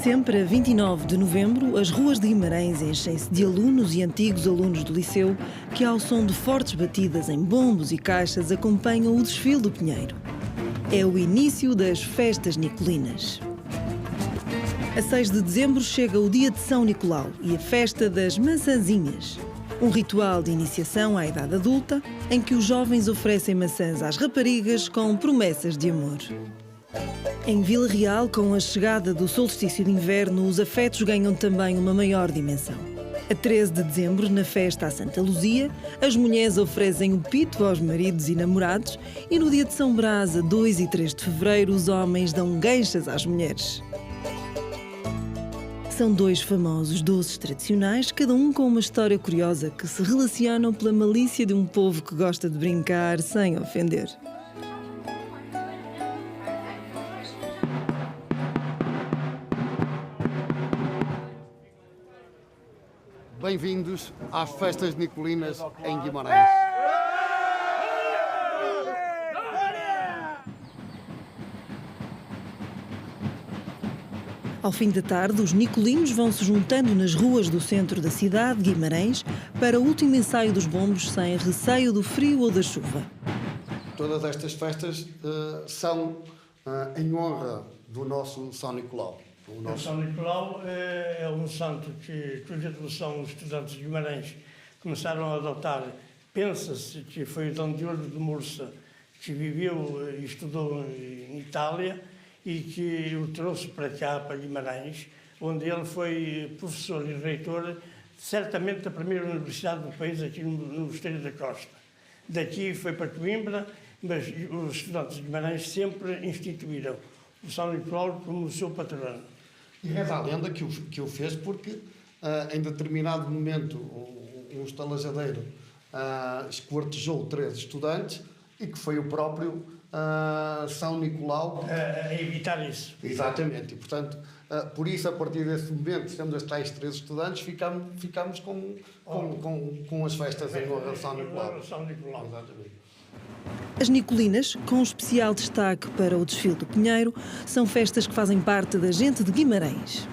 Sempre a 29 de novembro, as ruas de Guimarães enchem-se de alunos e antigos alunos do liceu que, ao som de fortes batidas em bombos e caixas, acompanham o desfile do Pinheiro. É o início das festas nicolinas. A 6 de dezembro chega o dia de São Nicolau e a festa das maçãzinhas. Um ritual de iniciação à idade adulta em que os jovens oferecem maçãs às raparigas com promessas de amor. Em Vila Real, com a chegada do solstício de inverno, os afetos ganham também uma maior dimensão. A 13 de dezembro, na festa à Santa Luzia, as mulheres oferecem o pito aos maridos e namorados e no dia de São Brás, a 2 e 3 de fevereiro, os homens dão ganchas às mulheres. São dois famosos doces tradicionais, cada um com uma história curiosa que se relacionam pela malícia de um povo que gosta de brincar sem ofender. Bem-vindos às festas nicolinas em Guimarães. Ao fim da tarde, os nicolinos vão se juntando nas ruas do centro da cidade, Guimarães, para o último ensaio dos bombos sem receio do frio ou da chuva. Todas estas festas são em honra do nosso São Nicolau. O São Nicolau é um santo cuja devoção os estudantes de Guimarães começaram a adotar. Pensa-se que foi o Dom Diogo de Mursa que viveu e estudou em Itália e que o trouxe para cá, para Guimarães, onde ele foi professor e reitor, certamente da primeira universidade do país, aqui no Mosteiro da Costa. Daqui foi para Coimbra, mas os estudantes de Guimarães sempre instituíram o São Nicolau como o seu patrono. E reza a lenda que o fez porque, em determinado momento, um estalajadeiro esquartejou 3 estudantes e que foi o próprio São Nicolau A evitar isso. Exatamente, e portanto, por isso, a partir desse momento, temos as tais 3 estudantes, ficamos com as festas em honra de São Nicolau. Exatamente. As nicolinas, com especial destaque para o desfile do Pinheiro, são festas que fazem parte da gente de Guimarães.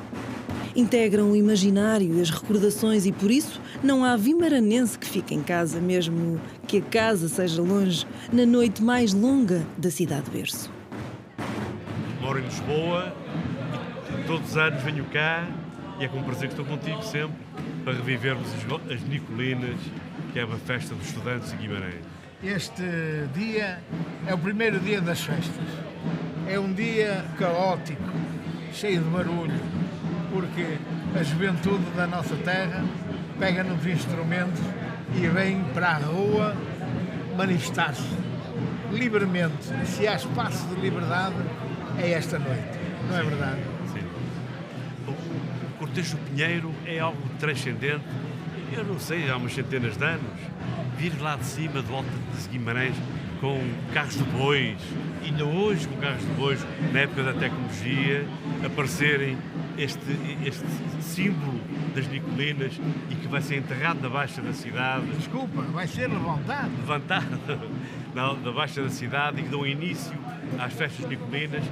Integram o imaginário e as recordações e, por isso, não há vimaranense que fique em casa, mesmo que a casa seja longe, na noite mais longa da cidade berço. Moro em Lisboa e todos os anos venho cá e é com prazer que estou contigo sempre para revivermos as Nicolinas, que é uma festa dos estudantes de Guimarães. Este dia é o primeiro dia das festas. É um dia caótico, cheio de barulho, porque a juventude da nossa terra pega nos instrumentos e vem para a rua manifestar-se livremente. Se há espaço de liberdade, é esta noite, não é verdade? Sim. O cortejo do Pinheiro é algo transcendente. Eu não sei, há umas centenas de anos, vir lá de cima, de volta de Guimarães, com carros de bois, ainda hoje com carros de bois, na época da tecnologia, aparecerem este símbolo das Nicolinas e que vai ser enterrado na Baixa da cidade. Desculpa, vai ser levantado. Levantado na Baixa da cidade e que dão início às festas Nicolinas.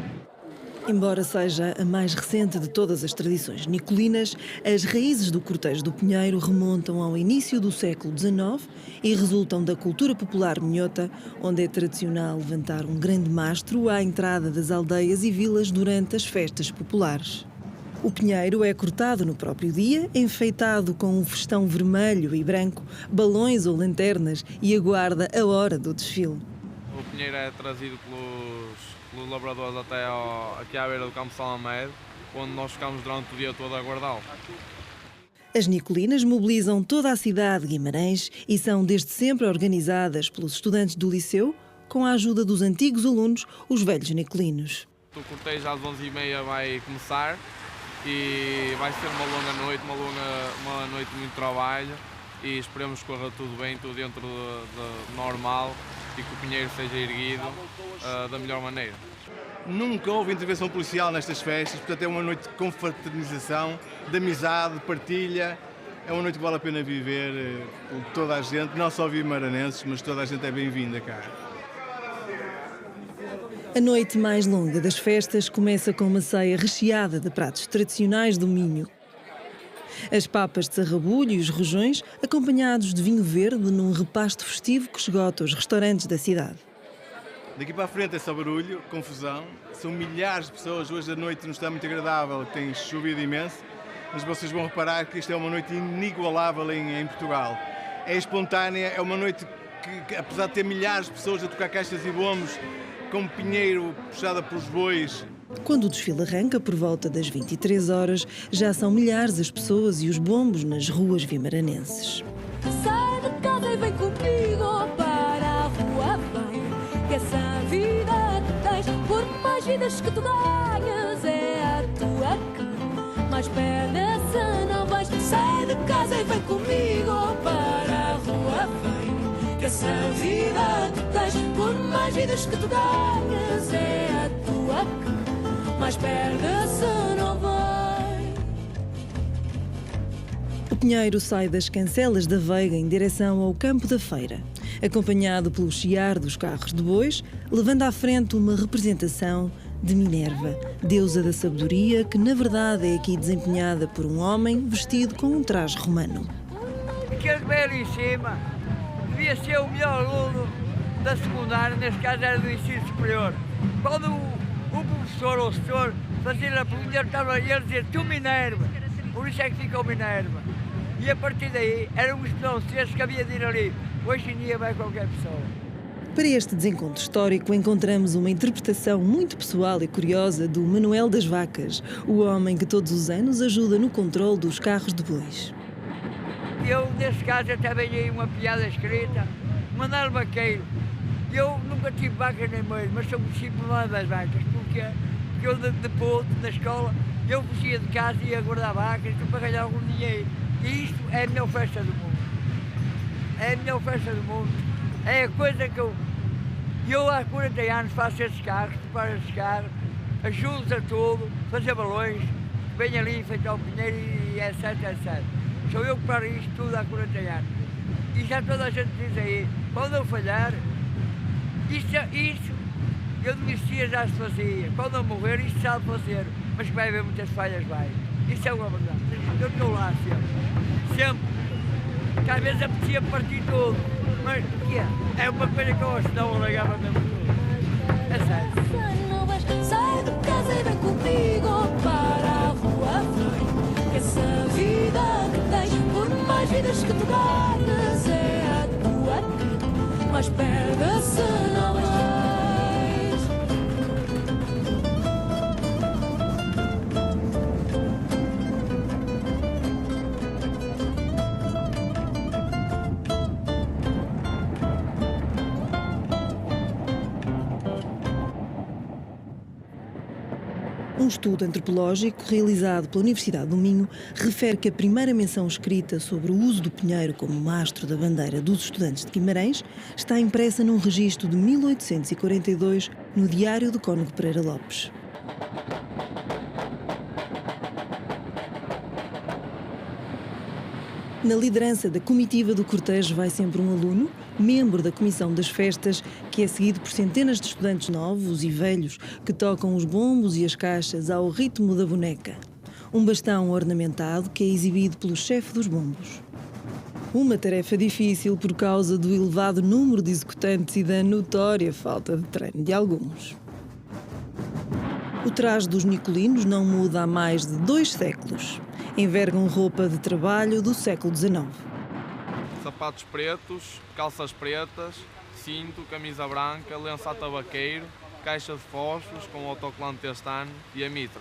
Embora seja a mais recente de todas as tradições nicolinas, as raízes do cortejo do Pinheiro remontam ao início do século XIX e resultam da cultura popular minhota, onde é tradicional levantar um grande mastro à entrada das aldeias e vilas durante as festas populares. O pinheiro é cortado no próprio dia, enfeitado com um festão vermelho e branco, balões ou lanternas e aguarda a hora do desfile. O pinheiro é trazido pelos labradores aqui à beira do Campo Salamed, onde nós ficamos durante o dia todo a guardá-lo. As Nicolinas mobilizam toda a cidade de Guimarães e são desde sempre organizadas pelos estudantes do liceu, com a ajuda dos antigos alunos, os velhos Nicolinos. O cortejo às 11h30 vai começar e vai ser uma longa noite, uma noite de muito trabalho e esperemos que corra tudo bem, tudo dentro do normal e que o Pinheiro seja erguido da melhor maneira. Nunca houve intervenção policial nestas festas, portanto é uma noite de confraternização, de amizade, de partilha. É uma noite que vale a pena viver por toda a gente, não só vimaranenses, mas toda a gente é bem-vinda cá. A noite mais longa das festas começa com uma ceia recheada de pratos tradicionais do Minho. As papas de sarrabulho e os rojões, acompanhados de vinho verde num repasto festivo que esgota os restaurantes da cidade. Daqui para a frente é só barulho, confusão. São milhares de pessoas. Hoje a noite não está muito agradável, tem chovido imenso. Mas vocês vão reparar que isto é uma noite inigualável em Portugal. É espontânea, é uma noite que, apesar de ter milhares de pessoas a tocar caixas e bombos, com pinheiro puxada pelos bois. Quando o desfile arranca, por volta das 23 horas, já são milhares as pessoas e os bombos nas ruas vimaranenses. Sai de casa e vem comigo para a rua, vem, que essa vida que tens, por mais vidas que tu ganhas, é a tua que mais perde essa não vais. Sai de casa e vem comigo para a rua, vem, que essa vida que tens, por mais vidas que tu ganhas, é a tua que mais perde se não vai. O Pinheiro sai das cancelas da Veiga em direção ao campo da feira, acompanhado pelo chiar dos carros de bois, levando à frente uma representação de Minerva, deusa da sabedoria, que na verdade é aqui desempenhada por um homem vestido com um traje romano. Aquele que veio ali em cima devia ser o melhor aluno da secundária, neste caso era do ensino superior. Quando o professor ou o senhor fazia a pergunta, ele a dizer tu Minerva, por isso é que ficou Minerva. E a partir daí eram os franceses que havia de ir ali. Hoje em dia vai qualquer pessoa. Para este desencontro histórico encontramos uma interpretação muito pessoal e curiosa do Manuel das Vacas, o homem que todos os anos ajuda no controle dos carros de bois. Eu, neste caso, até veio aí uma piada escrita, Manuel Vaqueiro. Eu nunca tive vacas nem bois, mas sou conhecido por Manuel das Vacas, porque eu de puto, na escola, eu fugia de casa e ia guardar vacas para ganhar algum dinheiro. E isto é a melhor festa do mundo. É a melhor festa do mundo. É a coisa que eu há 40 anos faço esses carros, preparo esses carros, ajudo-os a tudo, fazer balões, venho ali, feito ao pinheiro e etc, etc. Sou eu que preparo isto tudo há 40 anos. E já toda a gente diz aí, quando eu falhar, isto eu desistias já se fazia. Quando eu morrer, isto sabe fazer. Mas que vai haver muitas falhas, vai. Isso é uma verdade. Eu estou lá sempre. Sempre. Que às vezes apetecia partir tudo. Mas o que é? É uma coisa que eu acho que não largava mesmo tudo. É sério. Sai de casa e vem comigo para a rua, vem, que essa vida que tens, por mais vidas que tu ganhas, é a tua que mais perde se não vais. Um estudo antropológico realizado pela Universidade do Minho refere que a primeira menção escrita sobre o uso do pinheiro como mastro da bandeira dos estudantes de Guimarães está impressa num registro de 1842 no Diário de Cónego Pereira Lopes. Na liderança da comitiva do cortejo vai sempre um aluno, membro da comissão das festas, que é seguido por centenas de estudantes novos e velhos que tocam os bombos e as caixas ao ritmo da boneca. Um bastão ornamentado que é exibido pelo chefe dos bombos. Uma tarefa difícil por causa do elevado número de executantes e da notória falta de treino de alguns. O traje dos nicolinos não muda há mais de 2 séculos. Envergam roupa de trabalho do século XIX. Sapatos pretos, calças pretas, cinto, camisa branca, lenço a tabaqueiro, caixa de fósforos com autocolante deste ano e a mitra.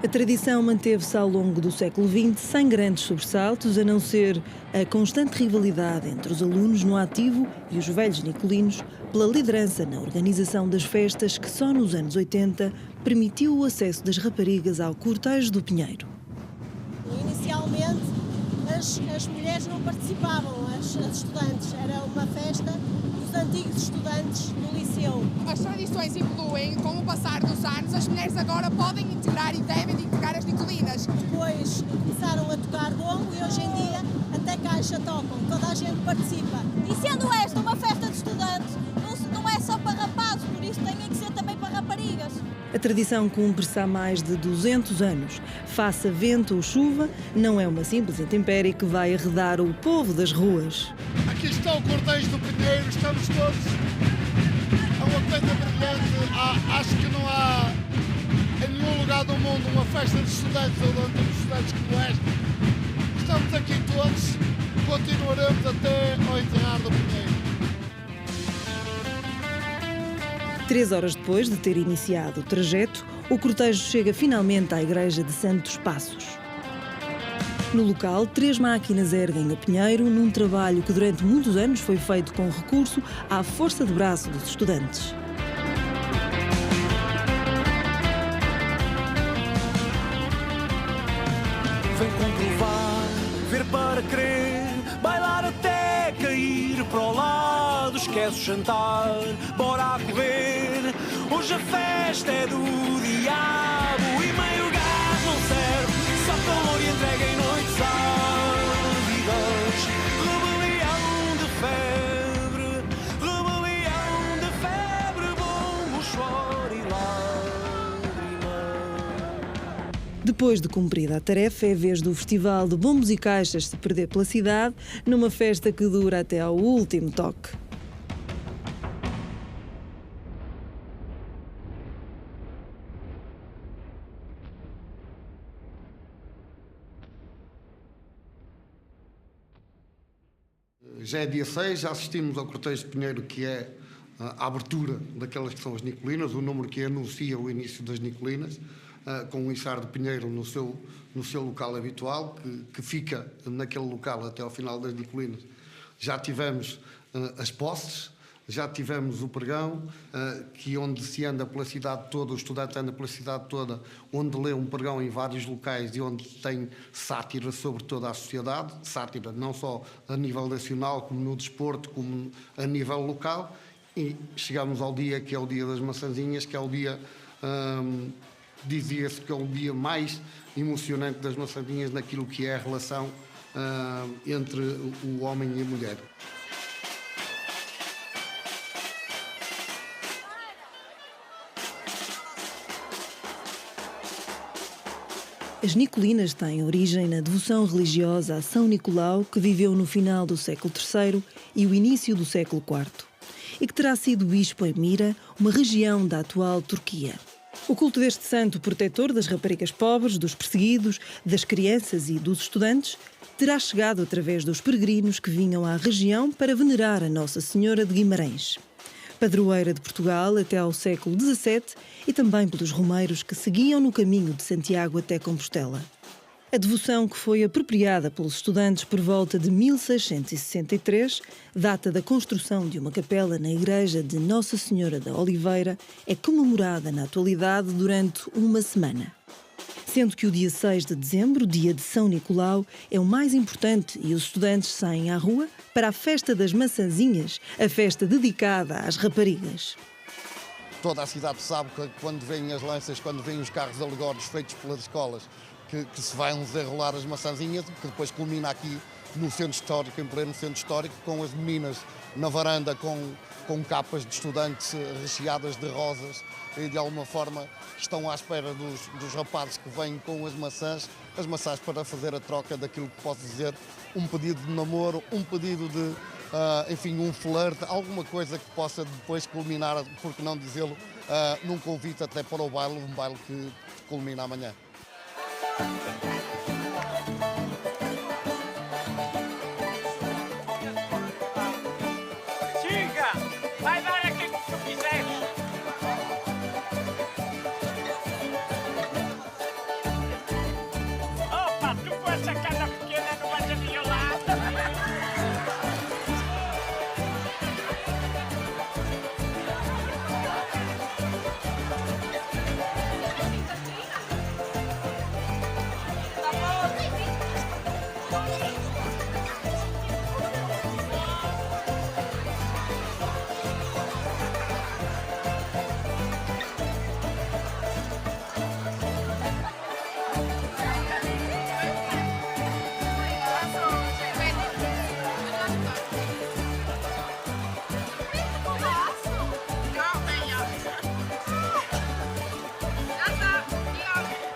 A tradição manteve-se ao longo do século XX sem grandes sobressaltos, a não ser a constante rivalidade entre os alunos no ativo e os velhos nicolinos pela liderança na organização das festas que só nos anos 80 permitiu o acesso das raparigas ao cortejo do Pinheiro. Inicialmente as mulheres não participavam, as estudantes, era uma festa dos antigos estudantes do liceu. As tradições evoluem com o passar dos anos, as mulheres agora podem integrar e devem integrar as nicolinas. Depois começaram a tocar bombo e hoje em dia até caixa tocam, toda a gente participa. E sendo esta uma festa de estudantes, não é só para rapazes, por isso tem que ser também A tradição cumpre-se há mais de 200 anos. Faça vento ou chuva, não é uma simples intempérie que vai arredar o povo das ruas. Aqui está o cortejo do Pinheiro, estamos todos. É uma coisa brilhante. Acho que não há em nenhum lugar do mundo uma festa de estudantes ou de antigos estudantes como esta. Estamos aqui todos, continuaremos até ao enterrar do Pinheiro. 3 horas depois de ter iniciado o trajeto, o cortejo chega finalmente à igreja de Santos Passos. No local, 3 máquinas erguem o Pinheiro num trabalho que durante muitos anos foi feito com recurso à força de braço dos estudantes. Vem comprovar, ver para crer, bailar até cair para o lado, esquece o jantar, bora a correr. Hoje a festa é do diabo e meio gás não serve, só calor e entrega em noites ávidas. Rebelião de febre, bombo, choro e lágrima. Depois de cumprida a tarefa, é vez do Festival de Bombos e Caixas se perder pela cidade, numa festa que dura até ao último toque. Já é dia 6, já assistimos ao cortejo de Pinheiro, que é a abertura daquelas que são as Nicolinas, o número que anuncia o início das Nicolinas, com o içar de Pinheiro no seu local habitual, que fica naquele local até ao final das Nicolinas. Já tivemos as posses, já tivemos o pregão, que onde se anda pela cidade toda, o estudante anda pela cidade toda, onde lê um pregão em vários locais e onde tem sátira sobre toda a sociedade, sátira não só a nível nacional, como no desporto, como a nível local, e chegamos ao dia que é o dia das maçãzinhas, que é o dia, dizia-se que é o dia mais emocionante das maçãzinhas naquilo que é a relação entre o homem e a mulher. As Nicolinas têm origem na devoção religiosa a São Nicolau, que viveu no final do século III e o início do século IV, e que terá sido bispo em Mira, uma região da atual Turquia. O culto deste santo protetor das raparigas pobres, dos perseguidos, das crianças e dos estudantes terá chegado através dos peregrinos que vinham à região para venerar a Nossa Senhora de Guimarães, padroeira de Portugal até ao século XVII, e também pelos romeiros que seguiam no caminho de Santiago até Compostela. A devoção, que foi apropriada pelos estudantes por volta de 1663, data da construção de uma capela na igreja de Nossa Senhora da Oliveira, é comemorada na atualidade durante uma semana. Sendo que o dia 6 de dezembro, dia de São Nicolau, é o mais importante e os estudantes saem à rua para a festa das maçãzinhas, a festa dedicada às raparigas. Toda a cidade sabe que quando vêm as lanças, quando vêm os carros alegóricos feitos pelas escolas, que se vai desenrolar as maçãzinhas, que depois culmina aqui no centro histórico, em pleno centro histórico, com as meninas na varanda com capas de estudantes recheadas de rosas e de alguma forma estão à espera dos rapazes que vêm com as maçãs para fazer a troca daquilo que posso dizer, um pedido de namoro, um pedido de, enfim, um flerte, alguma coisa que possa depois culminar, por que não dizê-lo, num convite até para o baile, um baile que culmina amanhã. Chica, vai dar aqui o que tu quiseres. Opa, tu com essa casa pequena não vais a nenhum lado.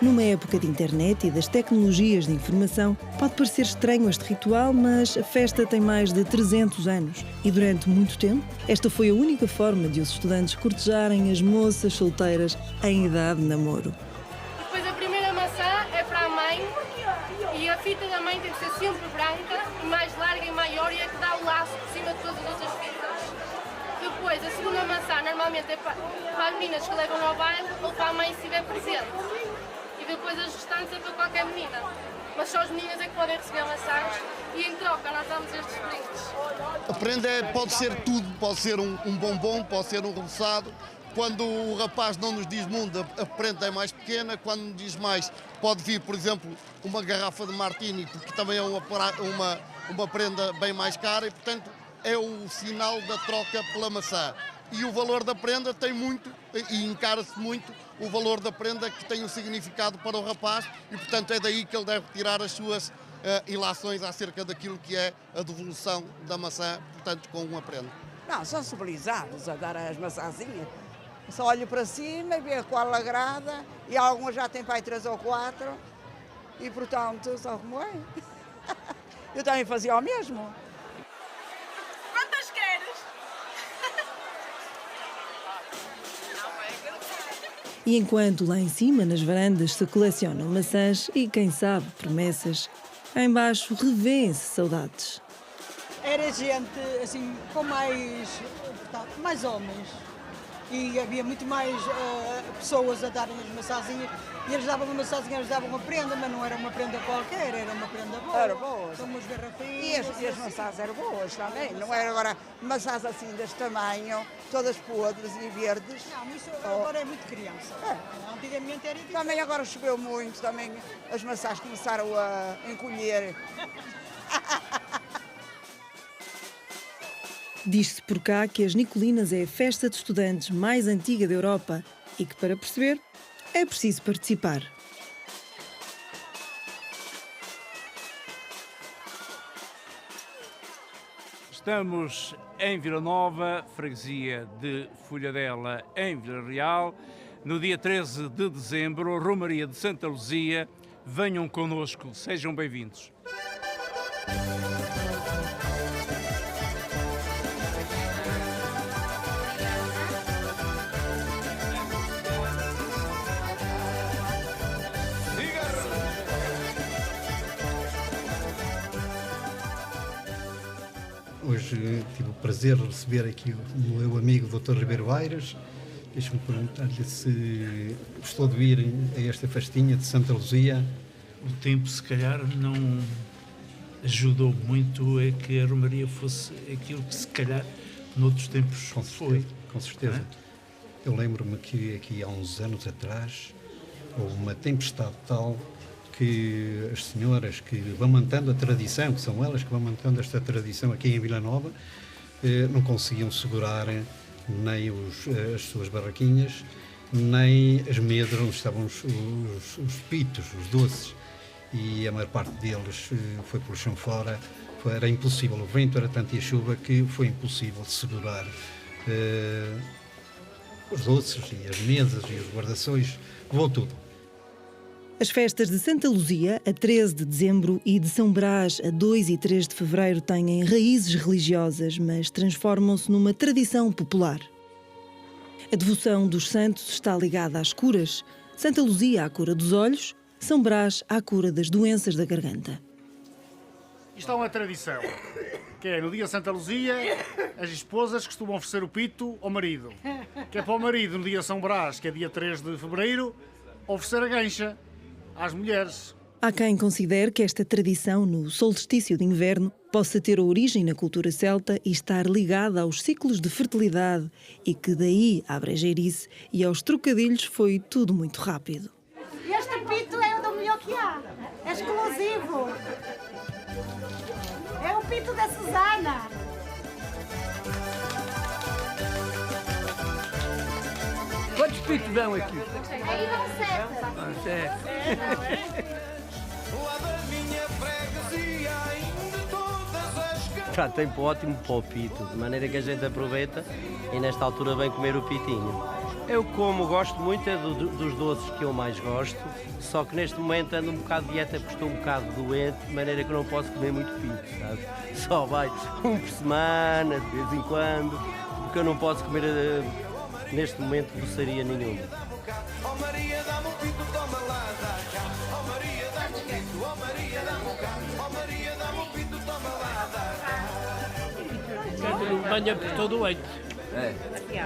Numa época de internet e das tecnologias de informação, pode parecer estranho este ritual, mas a festa tem mais de 300 anos e durante muito tempo esta foi a única forma de os estudantes cortejarem as moças solteiras em idade de namoro. Depois a primeira maçã é para a mãe e a fita da mãe tem que ser sempre branca e mais larga e maior e é que dá o laço por cima de todas as outras fitas. Depois a segunda maçã normalmente é para as meninas que levam ao baile ou para a mãe se estiver presente. E depois as restantes é para qualquer menina. Mas só as meninas é que podem receber maçãs e em troca nós damos estes brindes. A prenda pode ser tudo, pode ser um bombom, pode ser um roçado. Quando o rapaz não nos diz muito, a prenda é mais pequena. Quando nos diz mais, pode vir, por exemplo, uma garrafa de martini, porque também é uma prenda bem mais cara e, portanto, é o sinal da troca pela maçã. E o valor da prenda tem muito, e encara-se muito, o valor da prenda que tem um significado para o rapaz e, portanto, é daí que ele deve tirar as suas ilações acerca daquilo que é a devolução da maçã, portanto, com uma prenda. Não, são civilizados a dar as maçãzinhas. Só olho para cima e vê qual agrada e algumas já têm para aí 3 ou 4 e, portanto, só como é. Eu também fazia o mesmo. Quantas queres? E enquanto lá em cima, nas varandas, se colecionam maçãs e, quem sabe, promessas, cá embaixo revêem-se saudades. Era gente, assim, com mais homens. E havia muito mais pessoas a darem as maçãzinhas. E eles davam uma maçãzinha, eles davam uma prenda, mas não era uma prenda qualquer, era uma prenda boa. Era boa. São umas garrafinhas. E as maçãs eram boas também. Não era agora maçãs assim deste tamanho, todas podres e verdes. Não, isso agora é muito criança. Antigamente era diferente. Também agora choveu muito, também as maçãs começaram a encolher. Diz-se por cá que as Nicolinas é a festa de estudantes mais antiga da Europa e que, para perceber, é preciso participar. Estamos em Vila Nova, freguesia de Folhadela, em Vila Real. No dia 13 de dezembro, Romaria de Santa Luzia. Venham connosco, sejam bem-vindos. Hoje tive o prazer de receber aqui o meu amigo Dr. Ribeiro Aires. Deixe-me perguntar-lhe se gostou de vir a esta festinha de Santa Luzia. O tempo, se calhar, não ajudou muito a que a Romaria fosse aquilo que, se calhar, noutros tempos foi. Com certeza. Eu lembro-me que aqui há uns anos atrás houve uma tempestade tal que as senhoras que vão mantendo a tradição, que são elas que vão mantendo esta tradição aqui em Vila Nova, não conseguiam segurar nem as suas barraquinhas, nem as mesas onde estavam os pitos, os doces, e a maior parte deles foi pelo chão fora. Era impossível, o vento era tanto e a chuva que foi impossível segurar os doces e as mesas e os guarda-sóis, levou tudo. As festas de Santa Luzia, a 13 de dezembro, e de São Brás, a 2 e 3 de fevereiro, têm raízes religiosas, mas transformam-se numa tradição popular. A devoção dos santos está ligada às curas. Santa Luzia à cura dos olhos, São Brás à cura das doenças da garganta. Isto é uma tradição, que é no dia de Santa Luzia, as esposas costumam oferecer o pito ao marido. Que é para o marido, no dia de São Brás, que é dia 3 de fevereiro, oferecer a gancha às mulheres. Há quem considere que esta tradição, no solstício de inverno, possa ter origem na cultura celta e estar ligada aos ciclos de fertilidade e que daí à brejeirice e aos trocadilhos foi tudo muito rápido. Este pito é o do melhor que há, é exclusivo. É o pito da Susana. Quantos pitos vão aqui? Aí vão 7. Já tempo ótimo para o pito, de maneira que a gente aproveita e nesta altura vem comer o pitinho. Eu como gosto muito é dos doces que eu mais gosto, só que neste momento ando um bocado de dieta porque estou um bocado doente, de maneira que eu não posso comer muito pito, sabe? Só vai um por semana, de vez em quando, porque eu não posso comer neste momento doçaria nenhuma. Oh Maria, dá-me o pito, toma lá, dá cá. Oh Maria, dá-me o pito, oh Maria, dá-me o cá. Oh Maria, dá-me o pito, toma lá, dá cá. Quando venha por todo o ano.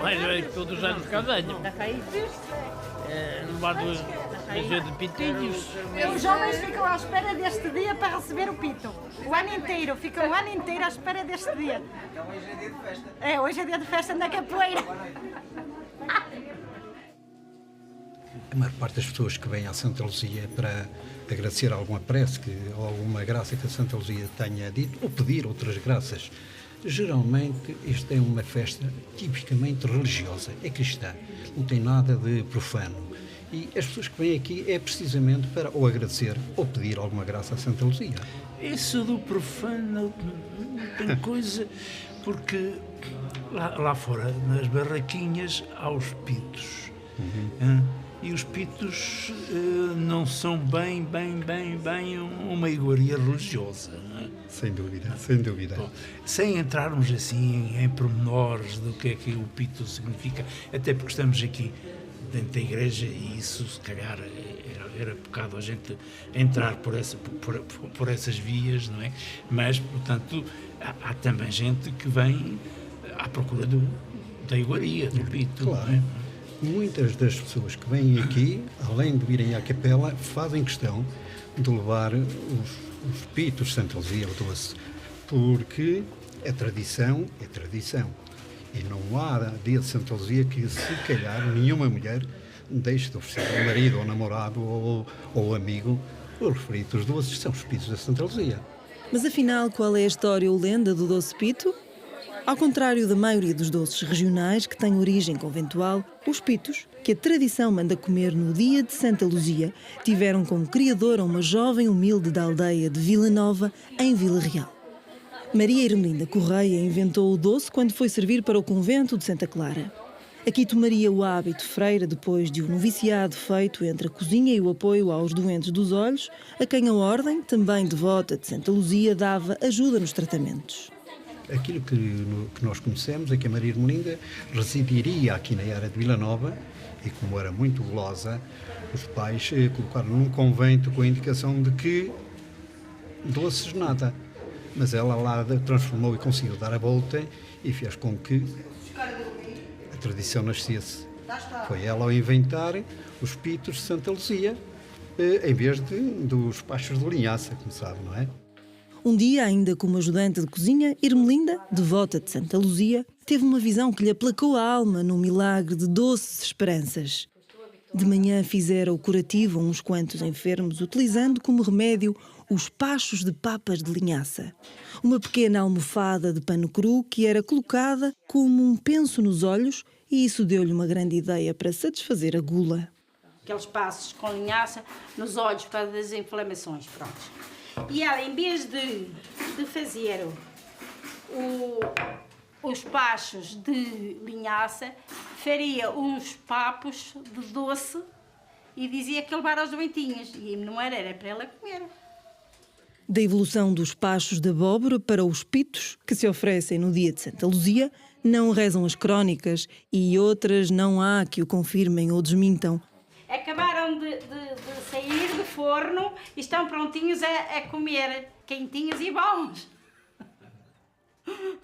Mas todos os anos cá venho. No bar de pitinhos. Os homens ficam à espera deste dia para receber o pito. O ano inteiro, ficam o ano inteiro à espera deste dia. Então hoje é dia de festa. Hoje é dia de festa na capoeira. A maior parte das pessoas que vêm à Santa Luzia para agradecer alguma prece ou alguma graça que a Santa Luzia tenha dito, ou pedir outras graças, geralmente esta é uma festa tipicamente religiosa, é cristã, não tem nada de profano. E as pessoas que vêm aqui é precisamente para ou agradecer ou pedir alguma graça à Santa Luzia. Isso do profano tem coisa, porque lá fora, nas barraquinhas, há os pitos. E os pitos não são bem uma iguaria religiosa. Não é? Sem dúvida, sem dúvida. Bom, sem entrarmos assim em pormenores do que é que o pito significa, até porque estamos aqui dentro da igreja e isso se calhar era pecado a gente entrar por essas vias, não é? Mas, portanto, há também gente que vem à procura da iguaria, do pito, claro. Não é? Muitas das pessoas que vêm aqui, além de virem à capela, fazem questão de levar os pitos de Santa Luzia ao doce, porque a tradição é tradição. E não há dia de Santa Luzia que, se calhar, nenhuma mulher deixe de oferecer ao marido, ou namorado, ou amigo, os referidos doces, são os pitos da Santa Luzia. Mas afinal, qual é a história ou lenda do doce pito? Ao contrário da maioria dos doces regionais que têm origem conventual, os pitos, que a tradição manda comer no dia de Santa Luzia, tiveram como criadora uma jovem humilde da aldeia de Vila Nova, em Vila Real. Maria Ermelinda Correia inventou o doce quando foi servir para o convento de Santa Clara. Aqui tomaria o hábito freira depois de um noviciado feito entre a cozinha e o apoio aos doentes dos olhos, a quem a ordem, também devota de Santa Luzia, dava ajuda nos tratamentos. Aquilo que nós conhecemos é que a Maria Ermelinda residiria aqui na área de Vila Nova e, como era muito gulosa, os pais colocaram num convento com a indicação de que doces nada. Mas ela lá transformou e conseguiu dar a volta e fez com que a tradição nascesse. Foi ela ao inventar os pitos de Santa Luzia, em vez dos pachos de linhaça, como sabe, não é? Um dia, ainda como ajudante de cozinha, Ermelinda, devota de Santa Luzia, teve uma visão que lhe aplacou a alma num milagre de doces esperanças. De manhã fizera o curativo a uns quantos enfermos, utilizando como remédio os pachos de papas de linhaça. Uma pequena almofada de pano cru que era colocada como um penso nos olhos, e isso deu-lhe uma grande ideia para satisfazer a gula. Aqueles passos com linhaça nos olhos para desinflamações, pronto. E ela, em vez de fazer os pachos de linhaça, faria uns papos de doce e dizia que levar aos doentinhos. E não era para ela comer. Da evolução dos pachos de abóbora para os pitos, que se oferecem no dia de Santa Luzia, não rezam as crónicas e outras não há que o confirmem ou desmintam. Acabaram de sair do forno e estão prontinhos a comer, quentinhos e bons.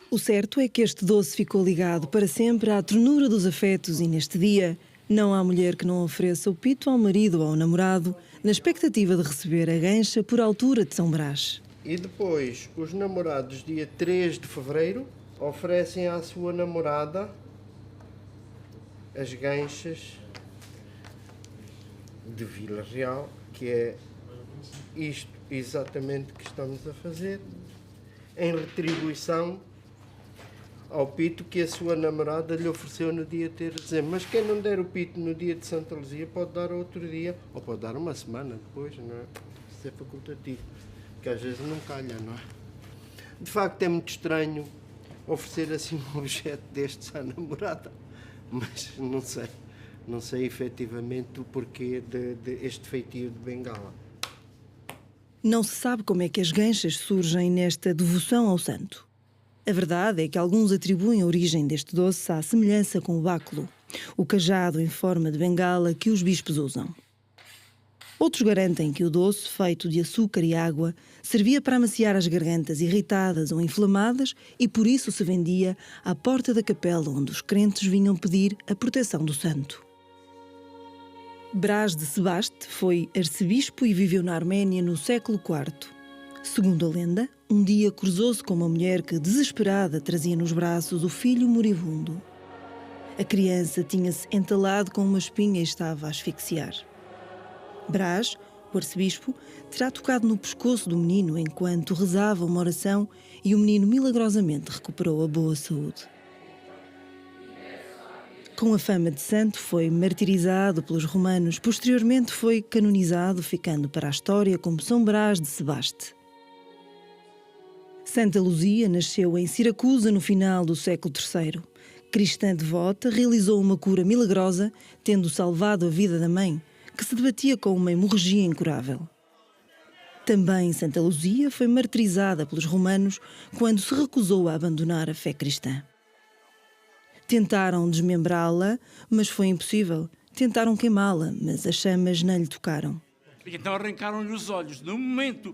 O certo é que este doce ficou ligado para sempre à ternura dos afetos e neste dia não há mulher que não ofereça o pito ao marido ou ao namorado na expectativa de receber a gancha por altura de São Brás. E depois, os namorados, dia 3 de fevereiro, oferecem à sua namorada as ganchas de Vila Real, que é isto exatamente que estamos a fazer, em retribuição ao pito que a sua namorada lhe ofereceu no dia 3 de dezembro. Mas quem não der o pito no dia de Santa Luzia pode dar outro dia, ou pode dar uma semana depois, não é? Isso é facultativo, que às vezes não calha, não é? De facto é muito estranho oferecer assim um objeto destes à namorada, mas não sei. Não sei efetivamente o porquê deste feitio de bengala. Não se sabe como é que as ganchas surgem nesta devoção ao santo. A verdade é que alguns atribuem a origem deste doce à semelhança com o báculo, o cajado em forma de bengala que os bispos usam. Outros garantem que o doce, feito de açúcar e água, servia para amaciar as gargantas irritadas ou inflamadas e por isso se vendia à porta da capela onde os crentes vinham pedir a proteção do santo. Brás de Sebaste foi arcebispo e viveu na Arménia no século IV. Segundo a lenda, um dia cruzou-se com uma mulher que, desesperada, trazia nos braços o filho moribundo. A criança tinha-se entalado com uma espinha e estava a asfixiar. Brás, o arcebispo, terá tocado no pescoço do menino enquanto rezava uma oração e o menino milagrosamente recuperou a boa saúde. Com a fama de santo, foi martirizado pelos romanos. Posteriormente foi canonizado, ficando para a história como São Brás de Sebaste. Santa Luzia nasceu em Siracusa no final do século III. Cristã devota, realizou uma cura milagrosa, tendo salvado a vida da mãe, que se debatia com uma hemorragia incurável. Também Santa Luzia foi martirizada pelos romanos quando se recusou a abandonar a fé cristã. Tentaram desmembrá-la, mas foi impossível. Tentaram queimá-la, mas as chamas não lhe tocaram. Então arrancaram-lhe os olhos. No momento,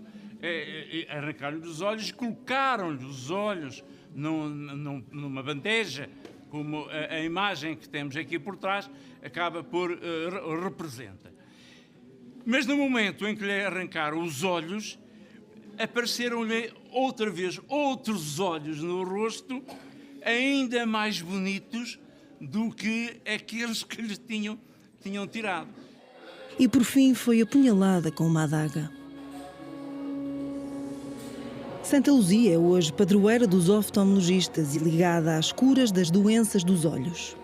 arrancaram-lhe os olhos, colocaram-lhe os olhos numa bandeja, como a imagem que temos aqui por trás acaba por representa. Mas no momento em que lhe arrancaram os olhos, apareceram-lhe outra vez outros olhos no rosto, ainda mais bonitos do que aqueles que lhe tinham tirado. E por fim foi apunhalada com uma adaga. Santa Luzia é hoje padroeira dos oftalmologistas e ligada às curas das doenças dos olhos.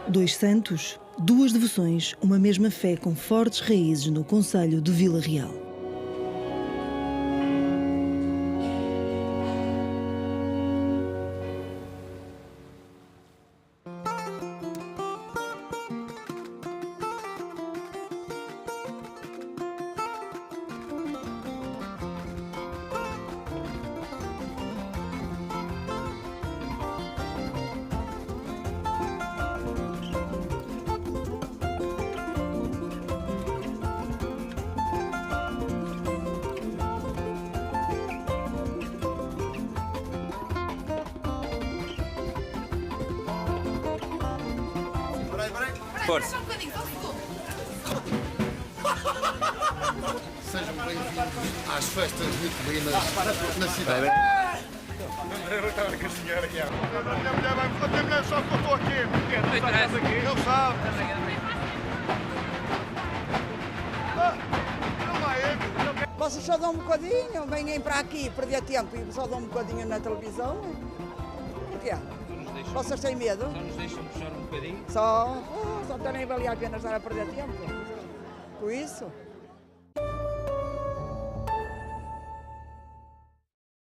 2 santos, 2 devoções, uma mesma fé com fortes raízes no concelho de Vila Real. Força. Sejam bem-vindos às festas vitelinas na cidade. Eu estava com a senhora aqui. A minha mulher sabe que eu estou aqui. Ele sabe. Vocês só dão um bocadinho, venham para aqui perder tempo e só dão um bocadinho na televisão. Porquê? Vocês têm medo? Só nos deixam puxar um bocadinho? Só não nem valia a pena estar a perder tempo. Por isso.